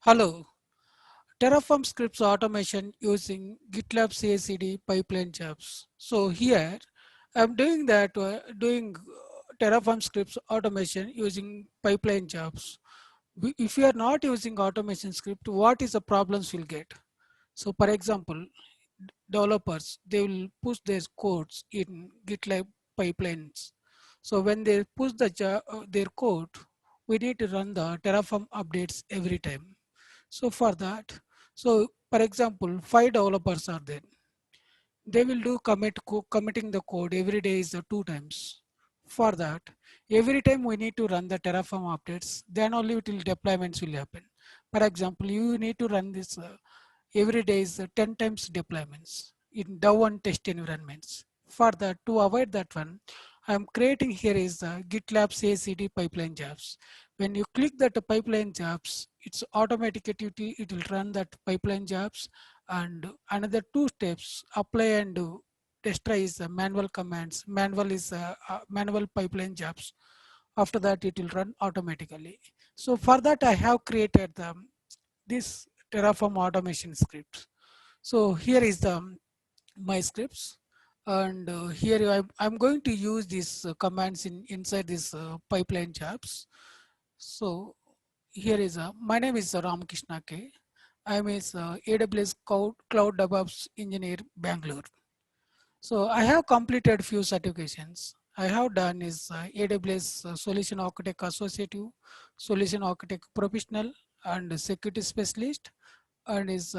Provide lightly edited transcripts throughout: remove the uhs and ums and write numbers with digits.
Hello, Terraform scripts automation using GitLab CI/CD pipeline jobs. So here I'm doing doing Terraform scripts automation using pipeline jobs. If you are not using automation script, what is the problems you'll get? So for example, developers, they will push their codes in GitLab pipelines. So when they push their code, we need to run the Terraform updates every time. So for that, so for example, 5 developers are there. They will do committing the code every day is 2 times. For that, every time we need to run the Terraform updates, then only it will deployments will happen. For example, you need to run this every day is 10 times deployments in down test environments. For that, to avoid that one, I'm creating here is the GitLab CI/CD pipeline jobs. When you click that pipeline jobs, it's automatically it will run that pipeline jobs, and another 2 steps apply and destroy is manual commands. Manual is manual pipeline jobs. After that, it will run automatically. So for that, I have created this Terraform automation scripts. So here is my scripts, and here I'm going to use these commands inside this pipeline jobs. So here is my name is Ramakrishna K. I'm a AWS Cloud DevOps Engineer, Bangalore. So I have completed few certifications. I have done is AWS Solution Architect Associate, Solution Architect Professional, and Security Specialist, and is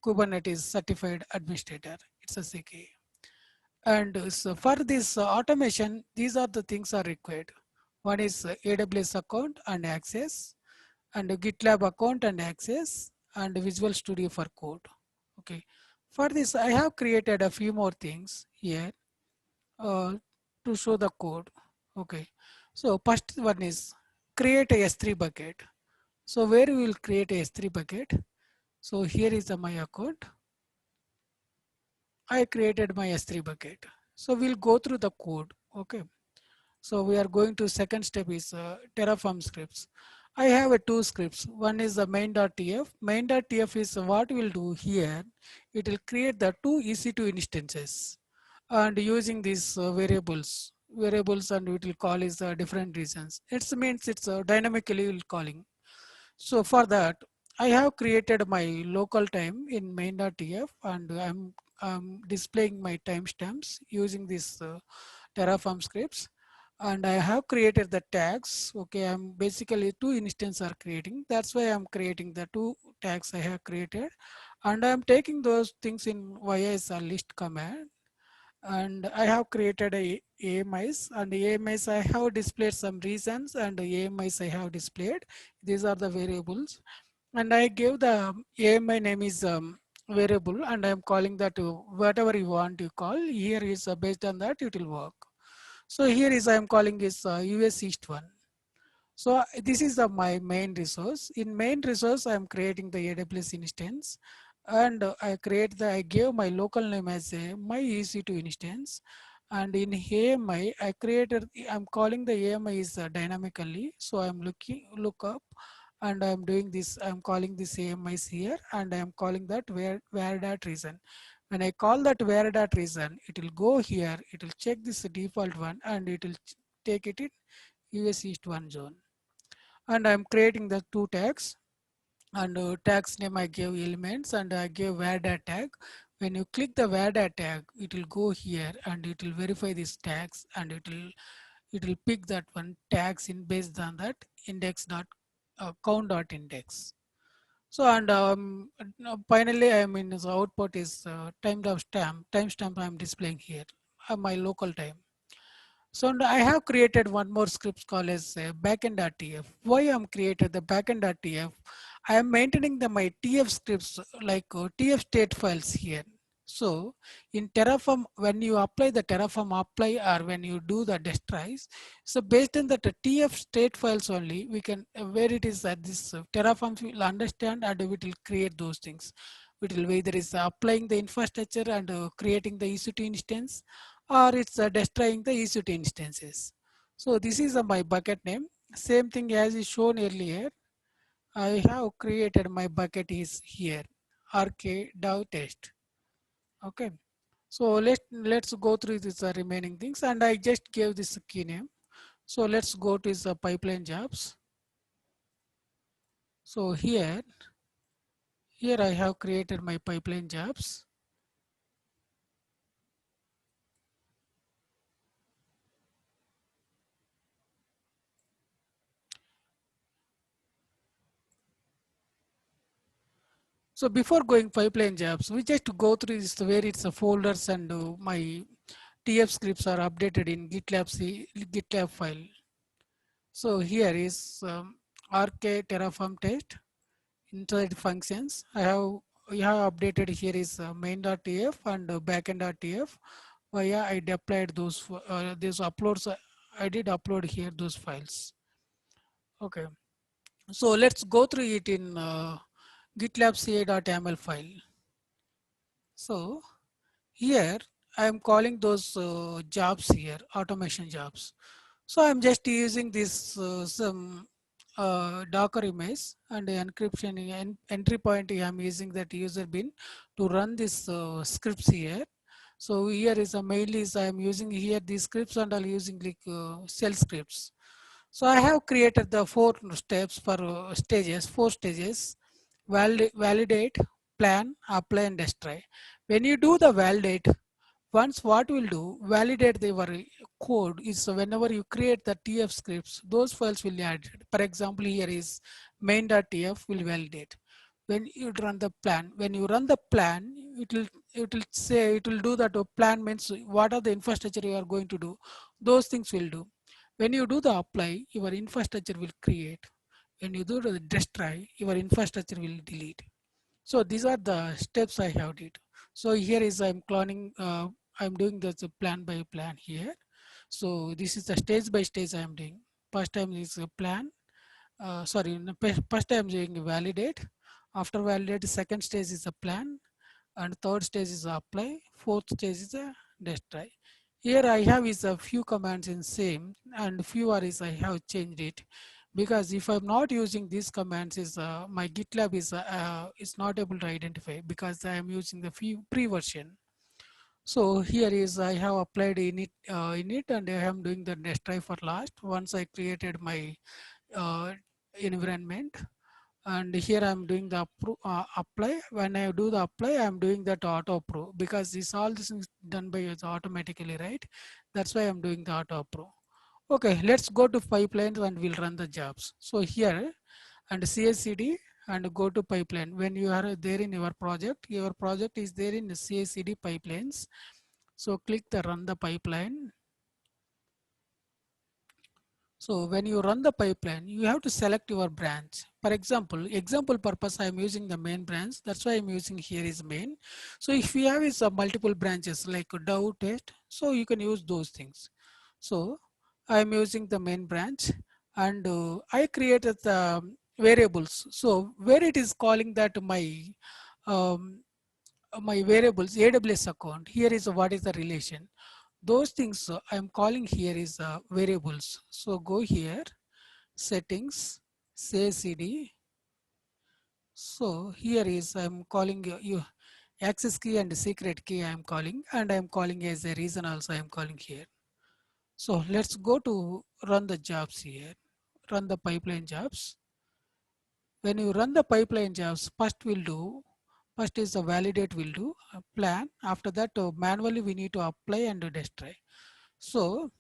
Kubernetes Certified Administrator. It's a CK. And so for this automation, these are the things are required. One is AWS account and access, and GitLab account and access, and Visual Studio for code. Okay. For this, I have created a few more things here uh, to show the code. Okay. So first one is create a S3 bucket. So where we will create a S3 bucket. So here is my account. I created my S3 bucket. So we'll go through the code. Okay. So we are going to second step is Terraform scripts. I have 2 scripts. One is the main.tf. Main.tf is what we'll do here. It will create the 2 EC2 instances and using these variables, and it will call is different reasons. It means it's dynamically will calling. So for that, I have created my local time in main.tf, and I'm displaying my timestamps using this Terraform scripts. And I have created the tags. Okay, I'm basically 2 instances are creating. That's why I'm creating the 2 tags I have created. And I'm taking those things in via as a list command, and I have created AMIs, and AMIs I have displayed some reasons, and AMIs I have displayed. These are the variables, and I give the AMI name is variable, and I am calling that whatever you want to call. Here is based on that it will work. So here is I am calling is US East 1. So this is my main resource. In main resource, I am creating the AWS instance, and I gave my local name as my EC2 instance. And in AMI, I'm calling the AMI is dynamically. So I'm look up, and I'm doing this. I'm calling this AMIs here, and I'm calling that where that reason. When I call that where that reason, it will go here. It will check this default one, and it will take it in US East 1 zone. And I'm creating the 2 tags, and tags name I give elements, and I give varda tag. When you click the varda tag, it will go here and it will verify these tags, and it will pick that one tags in based on that index dot count dot index. So and finally I mean the output is timestamp I'm displaying here my local time. So I have created one more script called as backend.tf. Why I'm created the backend.tf? I am maintaining my TF scripts like TF state files here. So in Terraform, when you apply the Terraform apply or when you do the destroys, so based on the TF state files only, we can where it is that this Terraform will understand and it will create those things. It will either is applying the infrastructure and creating the EC2 instance, or it's destroying the EC2 instances. So this is my bucket name. Same thing as is shown earlier. I have created my bucket is here, rk test. Okay. So let's go through this remaining things, and I just gave this key name. So let's go to the pipeline jobs. So here I have created my pipeline jobs. So before going pipeline jobs, we just go through this where it's a folders and my TF scripts are updated in GitLab file. So here is RK Terraform test inside functions. I have updated here is main.tf and backend.tf via I deployed those uploads. I did upload here those files. Okay. So let's go through it in GitLab CA.yaml file. So here I am calling those jobs here, automation jobs. So I'm just using this some Docker image and encryption entry point. I'm using that user bin to run this scripts here. So here is a mail is I'm using here these scripts and I'll using like shell scripts. So I have created the four steps for four stages: validate, plan, apply, and destroy. When you do the validate, once what will do, validate your code is whenever you create the TF scripts, those files will be added. For example, here is main.tf will validate. When you run the plan, when you run the plan, it will do that plan means what are the infrastructure you are going to do. Those things will do. When you do the apply, your infrastructure will create. When you do the destroy, your infrastructure will delete. So these are the steps I have did. So here is I'm cloning, I'm doing the plan by plan here. So this is the stage by stage I am doing. First time is a plan. Sorry, no, first time doing validate. After validate, second stage is a plan, and third stage is apply. Fourth stage is a destroy. Here I have is a few commands in same, and few are is I have changed it because if I'm not using these commands is my GitLab is not able to identify because I am using the few pre-version. So here is I have applied in it and I am doing the destroy for last once I created my uh, environment. And here I'm doing the apply. When I do the apply, I'm doing that auto approve because this all this is done by us automatically, right? That's why I'm doing the auto approve. Okay, let's go to pipelines and we'll run the jobs. So here and CSCD and go to pipeline. When you are there in your project is there in CSCD pipelines. So click the run the pipeline. So when you run the pipeline, you have to select your branch. For example purpose, I am using the main branch. That's why I'm using here is main. So if you have is multiple branches like Dow test, so you can use those things. So I am using the main branch and I created the variables. So where it is calling that um, my variables AWS account, here is what is the relation. Those things I'm calling here is variables. So go here, settings, say cd. So here is I'm calling you access key and secret key I'm calling, and I'm calling as a reason also I'm calling here. So let's go to run the jobs here, run the pipeline jobs. When you run the pipeline jobs, first is the validate will do, plan. After that, manually we need to apply and destroy. So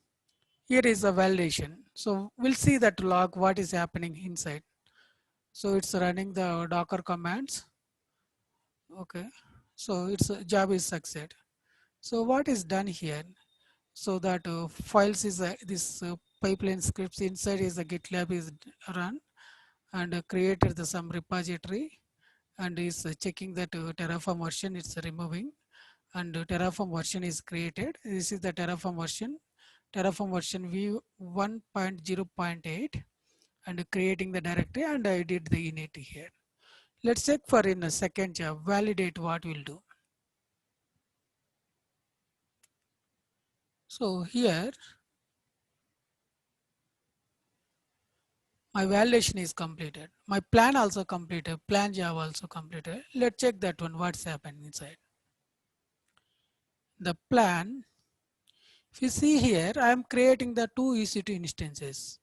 here is a validation. So we'll see that log, what is happening inside. So it's running the Docker commands. Okay. So its job is succeed. So what is done here? So that files is this pipeline scripts inside is the GitLab is run and created the some repository and is checking that Terraform version it's removing and Terraform version is created. This is the Terraform version v1.0.8 and creating the directory, and I did the init here. Let's check for in a second job, validate what we'll do. So here My validation is completed. My plan also completed. Plan job also completed. Let's check that one. What's happening inside the plan? If you see here, I am creating the two EC2 instances.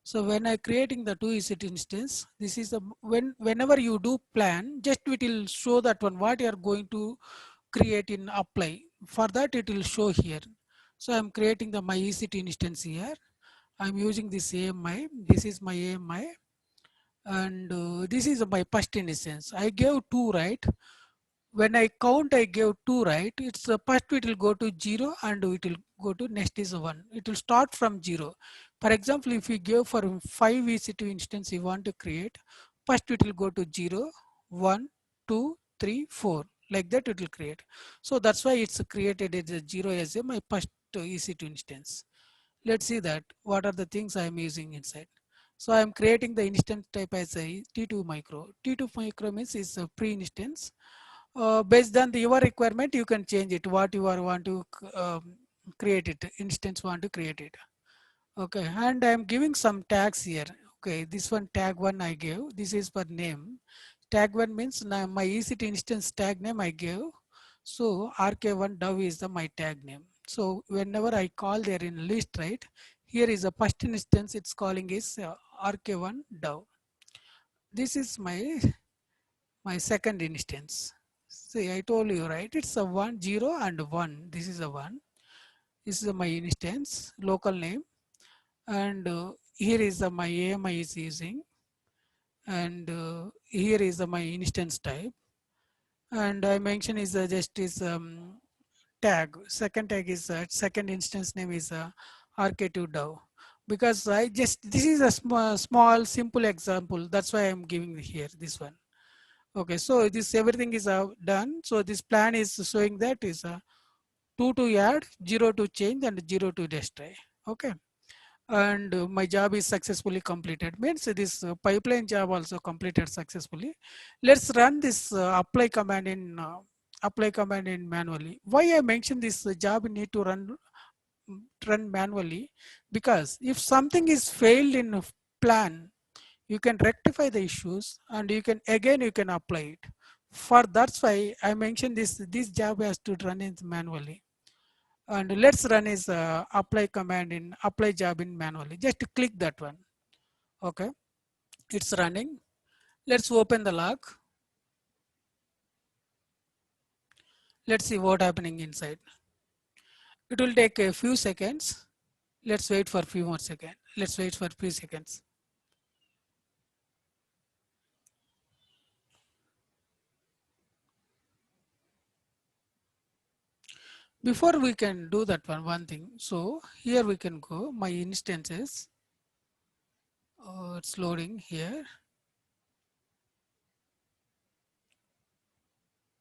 So when I creating the two EC2 instance, this is a whenever you do plan, just it will show that one what you are going to create in apply. For that it will show here. So I'm creating the my EC2 instance here. I'm using this AMI. This is my AMI, and this is my first instance. I gave two, right? When I count, I gave two, right? It's first it will go to 0 and it will go to next is 1. It will start from 0. For example, if you give for 5 EC2 instance you want to create, first it will go to 0, 1, 2, 3, 4. Like that it will create. So that's why it's created as a 0 as a my first EC2 instance. Let's see that what are the things I am using inside. So I am creating the instance type as a T2 micro. T2 micro means is a pre-instance. Based on your requirement, you can change it. What you are want to create it. Instance want to create it. Okay, and I am giving some tags here. Okay, this one tag one I gave. This is for name. Tag one means now my EC2 instance tag name I gave. So RK1 Dove is the my tag name. So whenever I call there in list, right? Here is a first instance. It's calling is RK1 Dove. This is my second instance. See, I told you, right? It's a 1, 0 and 1. This is a 1. This is my instance, local name. And here is my AMI is using. And here is my instance type. And I mention is just is tag. Second tag is second instance name is RK2 Dove. Because I just, this is a small simple example. That's why I'm giving here this one. Okay, so this everything is done. So this plan is showing that is 2 to add, 0 to change, and 0 to destroy. Okay, and my job is successfully completed. Means this pipeline job also completed successfully. Let's run this apply command in manually. Why I mentioned this job need to run manually? Because if something is failed in a plan, you can rectify the issues and you can apply it. For that's why I mentioned this job has to run it manually. And let's run is apply command in apply job in manually. Just click that one. Okay, it's running. Let's open the log. Let's see what happening inside. It will take a few seconds. Let's wait for a few more seconds. Let's wait for a few seconds. Before we can do that one thing. So here we can go my instances. It's loading here.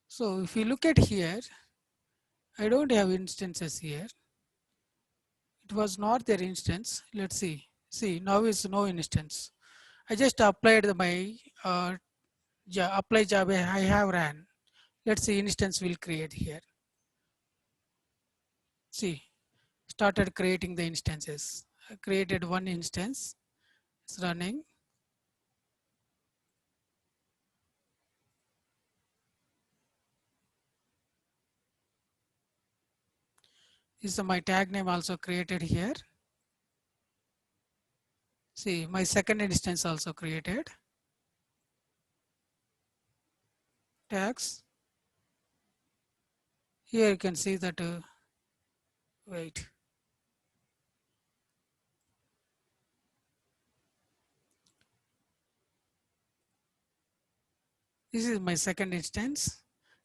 So if you look at here, I don't have instances here. It was not their instance. Let's see. See, now is no instance. I just applied my apply job I have ran. Let's see, instance will create here. See, started creating the instances. I created one instance. It's running. This is my tag name also created here. See, my second instance also created. Tags. Here you can see that, wait. This is my second instance.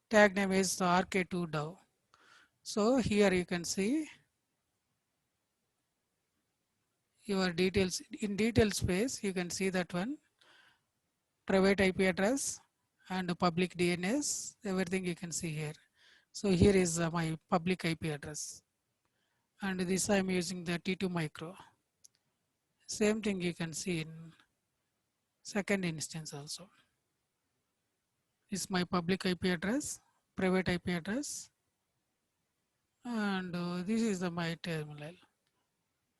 Tag name is RK2 Dove. So here you can see your details. In detail space, you can see that one. Private IP address and public DNS, everything you can see here. So here is my public IP address. And this I am using the T2 micro. Same thing you can see in second instance also. This is my public IP address, private IP address, and this is my terminal,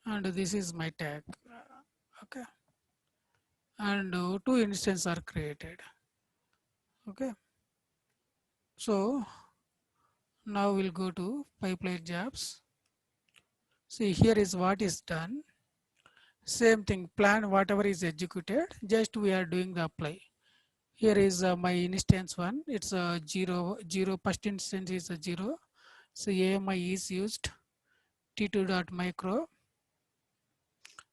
and this is my tag. Okay. and two instances are created. Okay, so now we'll go to pipeline jobs. See, here is what is done. Same thing, plan whatever is executed, just we are doing the apply. Here is my instance one, it's a 0, first instance is a 0. So AMI is used, t2.micro,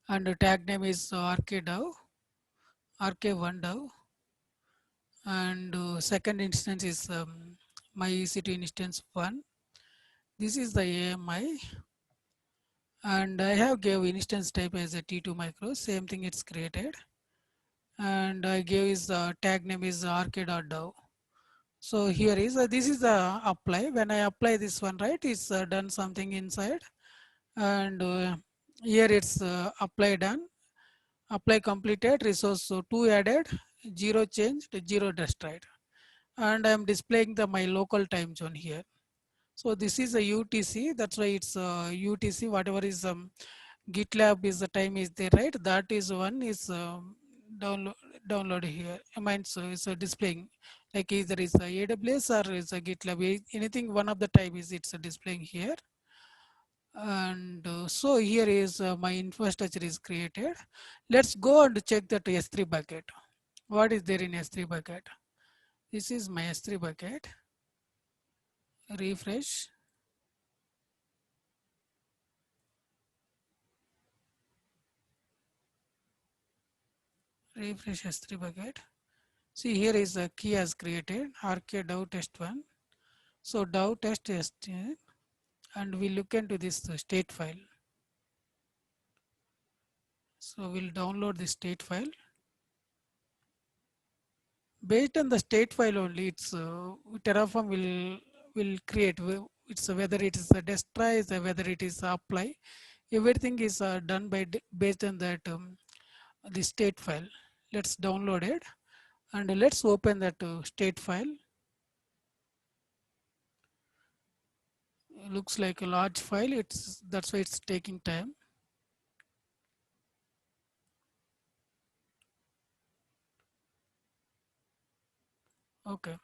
and the tag name is rkdow, rk1dow, and second instance is my EC2 instance 1. This is the AMI, and I have gave instance type as a T2 micro, same thing it's created, and I gave is tag name is rk.dow. So here is this is the apply. When I apply this one, right, it's done something inside, and here it's apply done, apply completed, resource so 2 added, 0 changed, 0 destroyed, and I am displaying the my local time zone here. So this is a UTC. That's why it's UTC. Whatever is GitLab is the time is there, right? That is one is download download here. I mean, so it's displaying like either is a AWS or is a GitLab. Anything one of the time is it's displaying here. And so here is my infrastructure is created. Let's go and check that S3 bucket. What is there in S3 bucket? This is my S3 bucket. Refresh. Refresh S3 bucket. See, here is a key as created, rk dow test1. So dow test is, and we look into this state file. So we'll download the state file. Based on the state file only, it's Terraform will create. It's whether it is a destroy, whether it is apply. Everything is done by based on that the state file. Let's download it and let's open that state file. Looks like a large file. That's why it's taking time. Okay.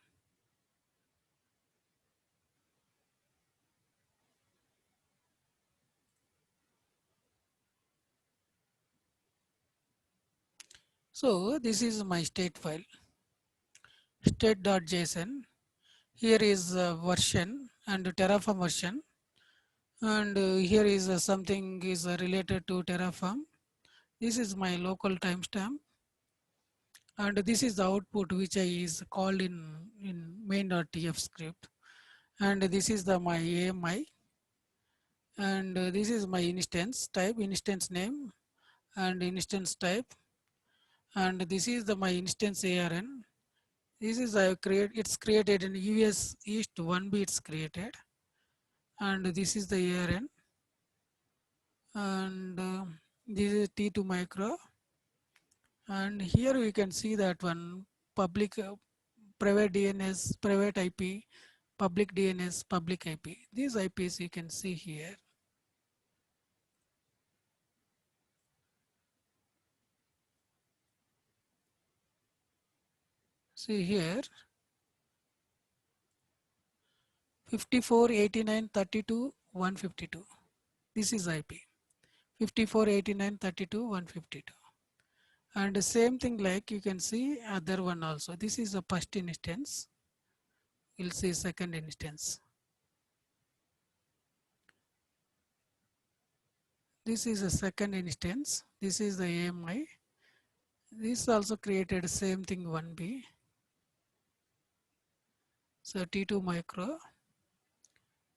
So this is my state file, state.json. Here is version and Terraform version, and here is something is related to Terraform. This is my local timestamp, and this is the output which I is called in main.tf script, and this is the my AMI, and this is my instance type, instance name, and instance type, and this is the my instance ARN. This is it's created in US East 1B it's created, and this is the ARN, and this is T2 micro, and here we can see that one public private DNS, private IP, public DNS, public IP. These IPs you can see here. See here 54, 89, 32, 152. This is IP 54, 89, 32, 152. And the same thing like you can see other one also. This is a first instance. We'll see second instance. This is a second instance. This is the AMI. This also created same thing 1B. So T2 micro.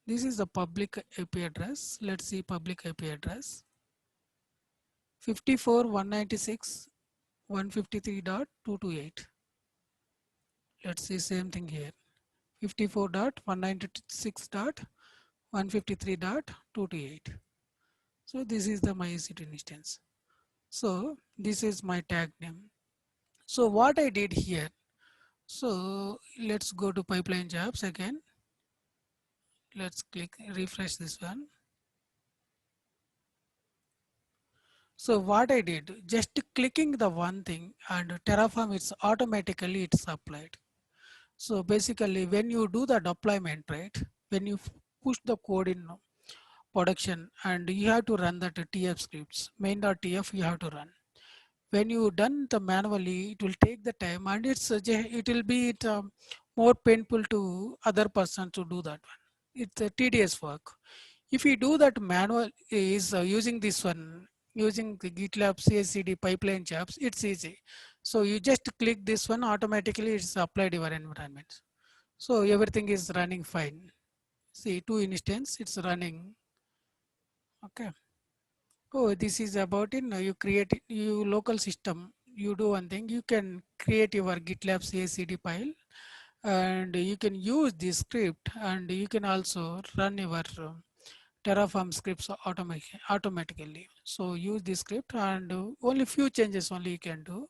This is the public IP address. Let's see public IP address. 54.196.153.228. Let's see same thing here. 54.196.153.228. So this is the my EC2 instance. So this is my tag name. So what I did here. So let's go to pipeline jobs again. Let's click refresh this one. So what I did, just clicking the one thing and Terraform, it's automatically it's applied. So basically when you do the deployment, right, when you push the code in production and you have to run that TF scripts, main.tf you have to run. When you done the manually, it will take the time and it will be more painful to other person to do that one. It's a tedious work. If you do that manual is using this one, using the GitLab CI/CD pipeline jobs, it's easy. So you just click this one, automatically it's applied your environment. So everything is running fine. See, two instance, it's running. Okay. Oh, this is about it. Now you create you local system. You do one thing. You can create your GitLab CI/CD file, and you can use this script, and you can also run your Terraform scripts automatically. So use this script, and only few changes only you can do.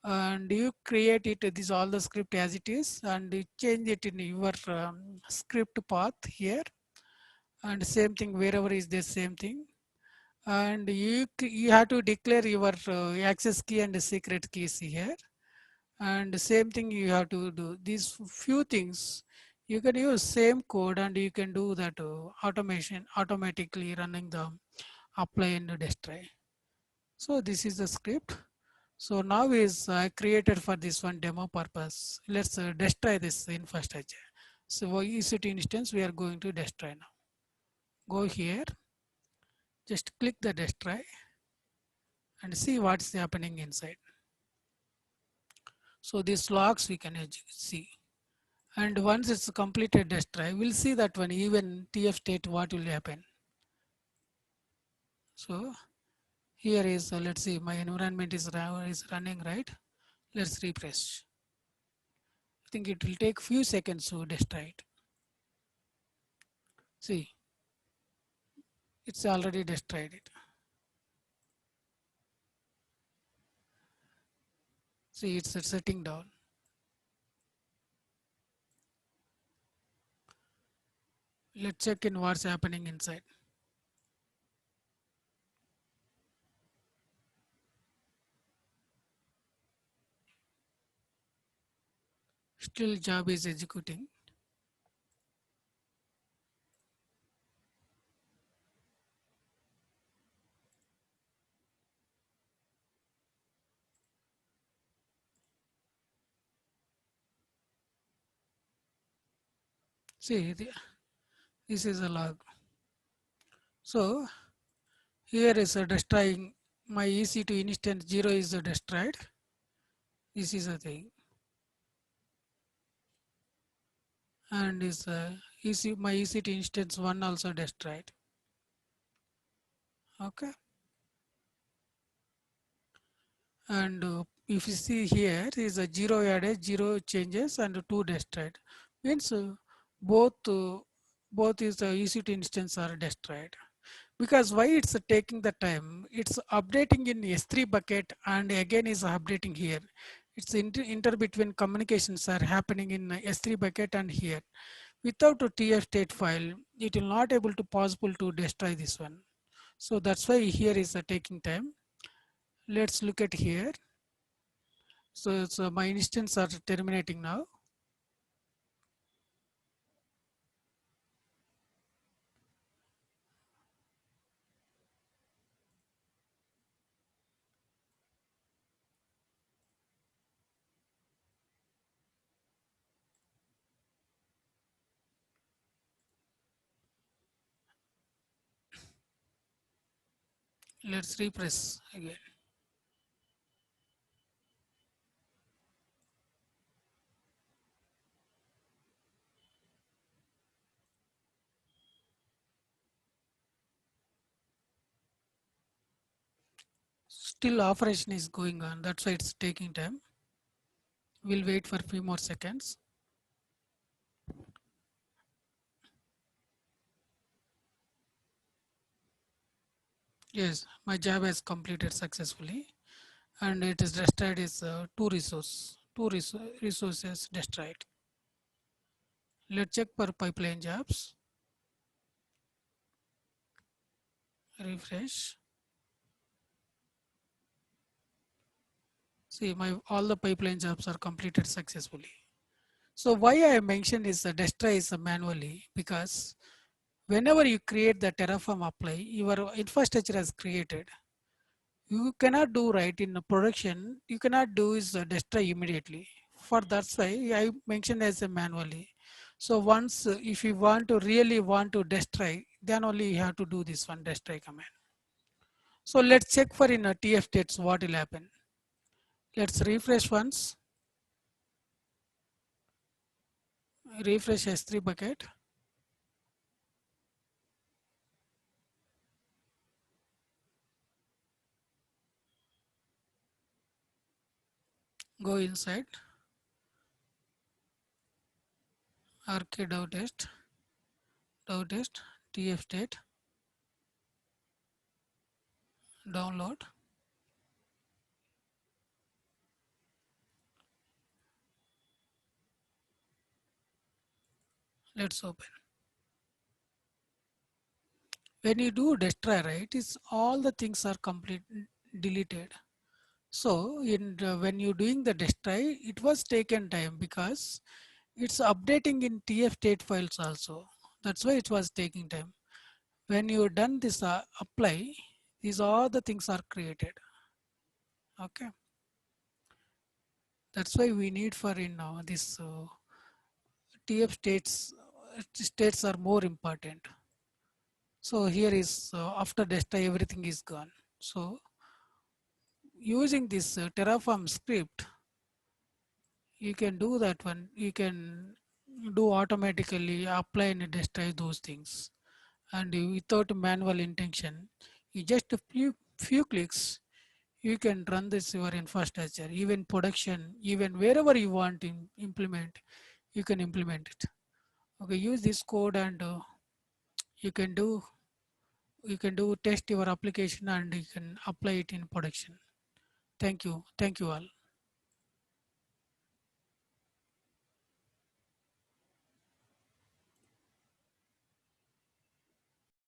And you create it. This all the script as it is, and you change it in your script path here, and same thing wherever is the same thing, and you have to declare your access key and secret keys here, and same thing you have to do these few things. You can use same code and you can do that automation automatically running the apply and destroy. So this is the script. So now is created for this one demo purpose. Let's destroy this infrastructure. So EC2 instance we are going to destroy now. Go here, just click the destroy and see what's happening inside. So these logs we can see. And once it's completed destroy, we'll see that one even TF state what will happen. So here is, let's see, my environment is running, right? Let's refresh. I think it will take few seconds to destroy it. See, it's already destroyed it. See, it's setting down. Let's check in what's happening inside. Still job is executing. See, this is a log. So here is a destroying my EC2 instance 0 is destroyed. This is a thing. And is my EC2 instance 1 also destroyed. Okay. And if you see here is a 0 added, 0 changes and 2 destroyed. Means both both is the EC2 instance are destroyed. Because why it's taking the time? It's updating in S3 bucket and again is updating here. It's inter between communications are happening in S3 bucket and here. Without a TF state file, it will not able to possible to destroy this one. So that's why here is taking time. Let's look at here. So my instance are terminating now. Let's refresh again. Still operation is going on. That's why it's taking time. We'll wait for a few more seconds. Yes, my job has completed successfully, and it is destroyed is resources destroyed. Let's check for pipeline jobs. Refresh. See, my all the pipeline jobs are completed successfully. So why I mentioned is the destroy is manually, because whenever you create the Terraform apply, your infrastructure has created. You cannot do right in a production. You cannot do is destroy immediately. For that's why I mentioned as a manually. So once if you want to really want to destroy, then only you have to do this one destroy command. So let's check for in a TF states what will happen. Let's refresh once. Refresh S3 bucket. Go inside rk test TF state, download. Let's open. When you do destroy, right, it's all the things are complete deleted. So when you're doing the destroy, it was taken time because it's updating in TF state files also. That's why it was taking time. When you done this apply, these all the things are created. Okay, that's why we need for in this TF states are more important. So here is after destroy everything is gone. So using this Terraform script, you can do that one. You can do automatically apply and destroy those things, and without manual intention, you just a few clicks, you can run this your infrastructure, even production, even wherever you want to implement, you can implement it. Okay, use this code and you can do you can do test your application and you can apply it in production. Thank you all.